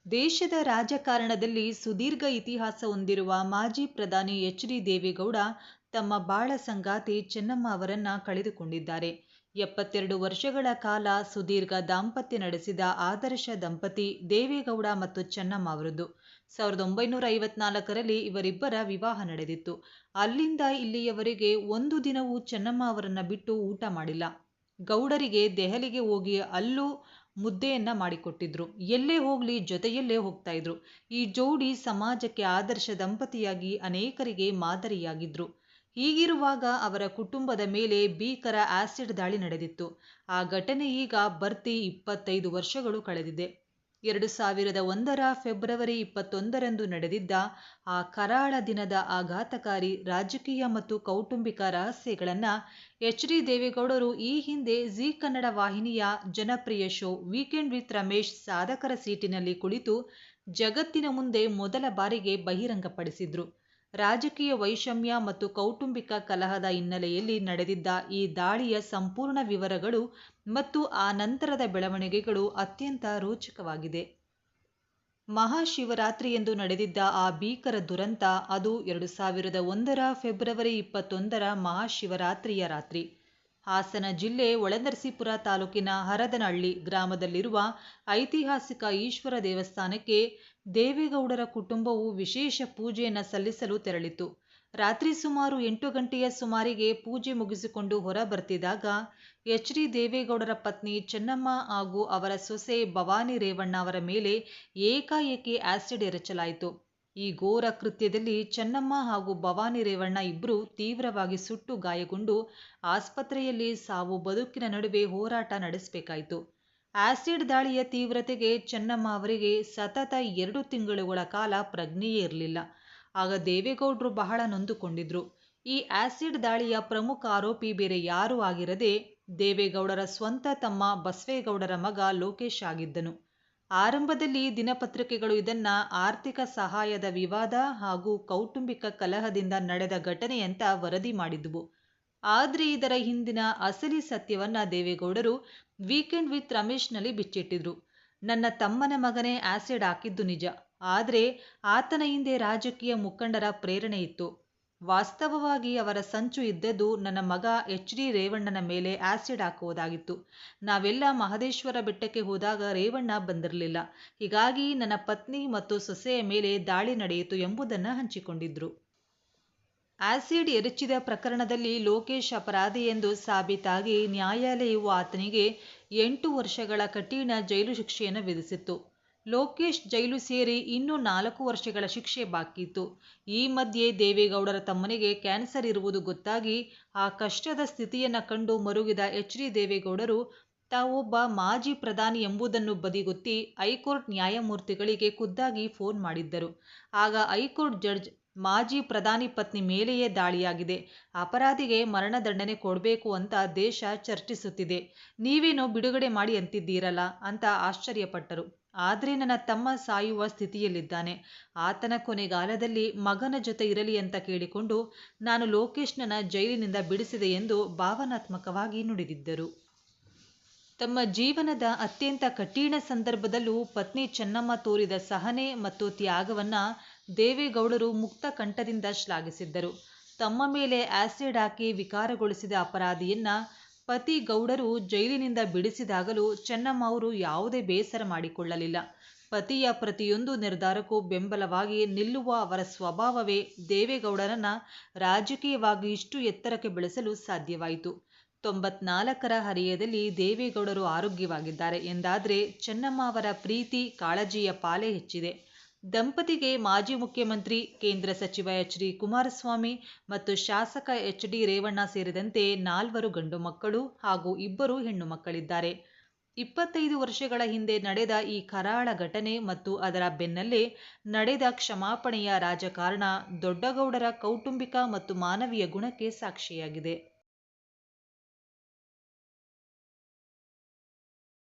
ದೇಶದ ರಾಜಕಾರಣದಲ್ಲಿ ಸುದೀರ್ಘ ಇತಿಹಾಸ ಹೊಂದಿರುವ ಮಾಜಿ ಪ್ರಧಾನಿ ಎಚ್.ಡಿ. ದೇವೇಗೌಡ ತಮ್ಮ ಬಾಳ ಸಂಗಾತಿ ಚೆನ್ನಮ್ಮ ಅವರನ್ನ ಕಳೆದುಕೊಂಡಿದ್ದಾರೆ. 72 ವರ್ಷಗಳ ಕಾಲ ಸುದೀರ್ಘ ದಾಂಪತ್ಯ ನಡೆಸಿದ ಆದರ್ಶ ದಂಪತಿ ದೇವೇಗೌಡ ಮತ್ತು ಚೆನ್ನಮ್ಮ ಅವರದ್ದು. 1954ರಲ್ಲಿ ಇವರಿಬ್ಬರ ವಿವಾಹ ನಡೆದಿತ್ತು. ಅಲ್ಲಿಂದ ಇಲ್ಲಿಯವರೆಗೆ ಒಂದು ದಿನವೂ ಚೆನ್ನಮ್ಮ ಅವರನ್ನ ಬಿಟ್ಟು ಊಟ ಮಾಡಿಲ್ಲ. ಗೌಡರಿಗೆ ದೆಹಲಿಗೆ ಹೋಗಿ ಅಲ್ಲೂ ಮುದ್ದೆಯನ್ನ ಮಾಡಿಕೊಟ್ಟಿದ್ರು. ಎಲ್ಲೇ ಹೋಗ್ಲಿ ಜೊತೆಯಲ್ಲೇ ಹೋಗ್ತಾ ಇದ್ರು. ಈ ಜೋಡಿ ಸಮಾಜಕ್ಕೆ ಆದರ್ಶ ದಂಪತಿಯಾಗಿ ಅನೇಕರಿಗೆ ಮಾದರಿಯಾಗಿದ್ರು. ಹೀಗಿರುವಾಗ ಅವರ ಕುಟುಂಬದ ಮೇಲೆ ಭೀಕರ ಆಸಿಡ್ ದಾಳಿ ನಡೆದಿತ್ತು. ಆ ಘಟನೆ ಈಗ ಬರ್ತಿ 25 ವರ್ಷಗಳು ಕಳೆದಿದೆ. 2001ರ ಫೆಬ್ರವರಿ 21ರಂದು ನಡೆದಿದ್ದ ಆ ಕರಾಳ ದಿನದ ಆಘಾತಕಾರಿ ರಾಜಕೀಯ ಮತ್ತು ಕೌಟುಂಬಿಕ ರಹಸ್ಯಗಳನ್ನ ಎಚ್.ಡಿ. ದೇವೇಗೌಡರು ಈ ಹಿಂದೆ ಜೀ ಕನ್ನಡ ವಾಹಿನಿಯ ಜನಪ್ರಿಯ ಶೋ ವೀಕೆಂಡ್ ವಿತ್ ರಮೇಶ್ ಸಾಧಕರ ಸೀಟಿನಲ್ಲಿ ಕುಳಿತು ಜಗತ್ತಿನ ಮುಂದೆ ಮೊದಲ ಬಾರಿಗೆ ಬಹಿರಂಗಪಡಿಸಿದ್ರು. ರಾಜಕೀಯ ವೈಷಮ್ಯ ಮತ್ತು ಕೌಟುಂಬಿಕ ಕಲಹದ ಹಿನ್ನೆಲೆಯಲ್ಲಿ ನಡೆದಿದ್ದ ಈ ದಾಳಿಯ ಸಂಪೂರ್ಣ ವಿವರಗಳು ಮತ್ತು ಆ ನಂತರದ ಬೆಳವಣಿಗೆಗಳು ಅತ್ಯಂತ ರೋಚಕವಾಗಿದೆ. ಮಹಾಶಿವರಾತ್ರಿಯಂದು ನಡೆದಿದ್ದ ಆ ಭೀಕರ ದುರಂತ ಅದು 2001ರ ಫೆಬ್ರವರಿ 21ರ ಮಹಾಶಿವರಾತ್ರಿಯ ರಾತ್ರಿ. ಹಾಸನ ಜಿಲ್ಲೆ ಹೊಳೆನರಸೀಪುರ ತಾಲೂಕಿನ ಹರದನಹಳ್ಳಿ ಗ್ರಾಮದಲ್ಲಿರುವ ಐತಿಹಾಸಿಕ ಈಶ್ವರ ದೇವಸ್ಥಾನಕ್ಕೆ ದೇವೇಗೌಡರ ಕುಟುಂಬವು ವಿಶೇಷ ಪೂಜೆಯನ್ನ ಸಲ್ಲಿಸಲು ತೆರಳಿತು. ರಾತ್ರಿ ಸುಮಾರು 8 ಗಂಟೆಯ ಸುಮಾರಿಗೆ ಪೂಜೆ ಮುಗಿಸಿಕೊಂಡು ಹೊರ ಬರ್ತಿದ್ದಾಗ ಎಚ್.ಡಿ. ದೇವೇಗೌಡರ ಪತ್ನಿ ಚೆನ್ನಮ್ಮ ಹಾಗೂ ಅವರ ಸೊಸೆ ಭವಾನಿ ರೇವಣ್ಣ ಅವರ ಮೇಲೆ ಏಕಾಏಕಿ ಆಸಿಡ್ ಎರಚಲಾಯಿತು. ಈ ಘೋರ ಕೃತ್ಯದಲ್ಲಿ ಚೆನ್ನಮ್ಮ ಹಾಗೂ ಭವಾನಿ ರೇವಣ್ಣ ಇಬ್ಬರು ತೀವ್ರವಾಗಿ ಸುಟ್ಟು ಗಾಯಗೊಂಡು ಆಸ್ಪತ್ರೆಯಲ್ಲಿ ಸಾವು ಬದುಕಿನ ನಡುವೆ ಹೋರಾಟ ನಡೆಸಬೇಕಾಯಿತು. ಆಸಿಡ್ ದಾಳಿಯ ತೀವ್ರತೆಗೆ ಚೆನ್ನಮ್ಮ ಅವರಿಗೆ ಸತತ 2 ತಿಂಗಳುಗಳ ಕಾಲ ಪ್ರಜ್ಞೆಯೇ ಇರಲಿಲ್ಲ. ಆಗ ದೇವೇಗೌಡರು ಬಹಳ ನೊಂದುಕೊಂಡಿದ್ರು. ಈ ಆಸಿಡ್ ದಾಳಿಯ ಪ್ರಮುಖ ಆರೋಪಿ ಬೇರೆ ಯಾರೂ ಆಗಿರದೆ ದೇವೇಗೌಡರ ಸ್ವಂತ ತಮ್ಮ ಬಸವೇಗೌಡರ ಮಗ ಲೋಕೇಶ್ ಆಗಿದ್ದನು. ಆರಂಭದಲ್ಲಿ ದಿನಪತ್ರಿಕೆಗಳು ಇದನ್ನ ಆರ್ಥಿಕ ಸಹಾಯದ ವಿವಾದ ಹಾಗೂ ಕೌಟುಂಬಿಕ ಕಲಹದಿಂದ ನಡೆದ ಘಟನೆಯಂತ ವರದಿ ಮಾಡಿದ್ವು. ಆದ್ರೆ ಇದರ ಹಿಂದಿನ ಅಸಲಿ ಸತ್ಯವನ್ನ ದೇವೇಗೌಡರು ವೀಕೆಂಡ್ ವಿತ್ ರಮೇಶ್ನಲ್ಲಿ ಬಿಚ್ಚಿಟ್ಟಿದ್ರು. ನನ್ನ ತಮ್ಮನ ಮಗನೇ ಆಸಿಡ್ ಹಾಕಿದ್ದು ನಿಜ, ಆದ್ರೆ ಆತನ ಹಿಂದೆ ರಾಜಕೀಯ ಮುಖಂಡರ ಪ್ರೇರಣೆ ಇತ್ತು. ವಾಸ್ತವವಾಗಿ ಅವರ ಸಂಚು ಇದ್ದದ್ದು ನನ್ನ ಮಗ ಎಚ್.ಡಿ. ರೇವಣ್ಣನ ಮೇಲೆ ಆಸಿಡ್ ಹಾಕುವುದಾಗಿತ್ತು. ನಾವೆಲ್ಲ ಮಹದೇಶ್ವರ ಬೆಟ್ಟಕ್ಕೆ ಹೋದಾಗ ರೇವಣ್ಣ ಬಂದಿರಲಿಲ್ಲ. ಹೀಗಾಗಿ ನನ್ನ ಪತ್ನಿ ಮತ್ತು ಸೊಸೆಯ ಮೇಲೆ ದಾಳಿ ನಡೆಯಿತು ಎಂಬುದನ್ನ ಹಂಚಿಕೊಂಡಿದ್ರು. ಆಸಿಡ್ ಎರಚಿದ ಪ್ರಕರಣದಲ್ಲಿ ಲೋಕೇಶ್ ಅಪರಾಧಿ ಎಂದು ಸಾಬೀತಾಗಿ ನ್ಯಾಯಾಲಯವು ಆತನಿಗೆ 8 ವರ್ಷಗಳ ಕಠಿಣ ಜೈಲು ಶಿಕ್ಷೆಯನ್ನು ವಿಧಿಸಿತ್ತು. ಲೋಕೇಶ್ ಜೈಲು ಸೇರಿ ಇನ್ನೂ 4 ವರ್ಷಗಳ ಶಿಕ್ಷೆ ಬಾಕಿಯಿತ್ತು. ಈ ಮಧ್ಯೆ ದೇವೇಗೌಡರ ತಮ್ಮನಿಗೆ ಕ್ಯಾನ್ಸರ್ ಇರುವುದು ಗೊತ್ತಾಗಿ ಆ ಕಷ್ಟದ ಸ್ಥಿತಿಯನ್ನ ಕಂಡು ಮರುಗಿದ ಎಚ್.ಡಿ. ದೇವೇಗೌಡರು ತಾವೊಬ್ಬ ಮಾಜಿ ಪ್ರಧಾನಿ ಎಂಬುದನ್ನು ಬದಿಗೊತ್ತಿ ಹೈಕೋರ್ಟ್ ನ್ಯಾಯಮೂರ್ತಿಗಳಿಗೆ ಖುದ್ದಾಗಿ ಫೋನ್ ಮಾಡಿದ್ದರು. ಆಗ ಹೈಕೋರ್ಟ್ ಜಡ್ಜ್, ಮಾಜಿ ಪ್ರಧಾನಿ ಪತ್ನಿ ಮೇಲೆಯೇ ದಾಳಿಯಾಗಿದೆ, ಅಪರಾಧಿಗೆ ಮರಣದಂಡನೆ ಕೊಡಬೇಕು ಅಂತ ದೇಶ ಚರ್ಚಿಸುತ್ತಿದೆ, ನೀವೇನೋ ಬಿಡುಗಡೆ ಮಾಡಿ ಅಂತಿದ್ದೀರಲ್ಲ ಅಂತ ಆಶ್ಚರ್ಯಪಟ್ಟರು. ಆದ್ರೆ ನನ್ನ ತಮ್ಮ ಸಾಯುವ ಸ್ಥಿತಿಯಲ್ಲಿದ್ದಾನೆ, ಆತನ ಕೊನೆಗಾಲದಲ್ಲಿ ಮಗನ ಜೊತೆ ಇರಲಿ ಅಂತ ಕೇಳಿಕೊಂಡು ನಾನು ಲೋಕೇಶ್ನನ್ನ ಜೈಲಿನಿಂದ ಬಿಡಿಸಿದೆ ಎಂದು ಭಾವನಾತ್ಮಕವಾಗಿ ನುಡಿದಿದ್ದರು. ತಮ್ಮ ಜೀವನದ ಅತ್ಯಂತ ಕಠಿಣ ಸಂದರ್ಭದಲ್ಲೂ ಪತ್ನಿ ಚೆನ್ನಮ್ಮ ತೋರಿದ ಸಹನೆ ಮತ್ತು ತ್ಯಾಗವನ್ನ ದೇವೇಗೌಡರು ಮುಕ್ತ ಕಂಠದಿಂದ ಶ್ಲಾಘಿಸಿದ್ದರು. ತಮ್ಮ ಮೇಲೆ ಆಸಿಡ್ ಹಾಕಿ ವಿಕಾರಗೊಳಿಸಿದ ಅಪರಾಧಿಯನ್ನ ಪತಿ ಗೌಡರು ಜೈಲಿನಿಂದ ಬಿಡಿಸಿದಾಗಲೂ ಚೆನ್ನಮ್ಮ ಅವರು ಯಾವುದೇ ಬೇಸರ ಮಾಡಿಕೊಳ್ಳಲಿಲ್ಲ. ಪತಿಯ ಪ್ರತಿಯೊಂದು ನಿರ್ಧಾರಕ್ಕೂ ಬೆಂಬಲವಾಗಿ ನಿಲ್ಲುವ ಅವರ ಸ್ವಭಾವವೇ ದೇವೇಗೌಡರನ್ನ ರಾಜಕೀಯವಾಗಿ ಇಷ್ಟು ಎತ್ತರಕ್ಕೆ ಬೆಳೆಸಲು ಸಾಧ್ಯವಾಯಿತು. 94ರ ಹರೆಯದಲ್ಲಿ ದೇವೇಗೌಡರು ಆರೋಗ್ಯವಾಗಿದ್ದಾರೆ ಎಂದಾದ್ರೆ ಚೆನ್ನಮ್ಮ ಅವರ ಪ್ರೀತಿ ಕಾಳಜಿಯ ಪಾಲೇ ಹೆಚ್ಚಿದೆ. ದಂಪತಿಗೆ ಮಾಜಿ ಮುಖ್ಯಮಂತ್ರಿ, ಕೇಂದ್ರ ಸಚಿವ ಎಚ್.ಡಿ. ಕುಮಾರಸ್ವಾಮಿ ಮತ್ತು ಶಾಸಕ ಎಚ್.ಡಿ. ರೇವಣ್ಣ ಸೇರಿದಂತೆ 4 ಗಂಡು ಮಕ್ಕಳು ಹಾಗೂ 2 ಹೆಣ್ಣು ಮಕ್ಕಳಿದ್ದಾರೆ. 25 ವರ್ಷಗಳ ಹಿಂದೆ ನಡೆದ ಈ ಕರಾಳ ಘಟನೆ ಮತ್ತು ಅದರ ಬೆನ್ನಲ್ಲೇ ನಡೆದ ಕ್ಷಮಾಪಣೆಯ ರಾಜಕಾರಣ ದೊಡ್ಡಗೌಡರ ಕೌಟುಂಬಿಕ ಮತ್ತು ಮಾನವೀಯ ಗುಣಕ್ಕೆ ಸಾಕ್ಷಿಯಾಗಿದೆ.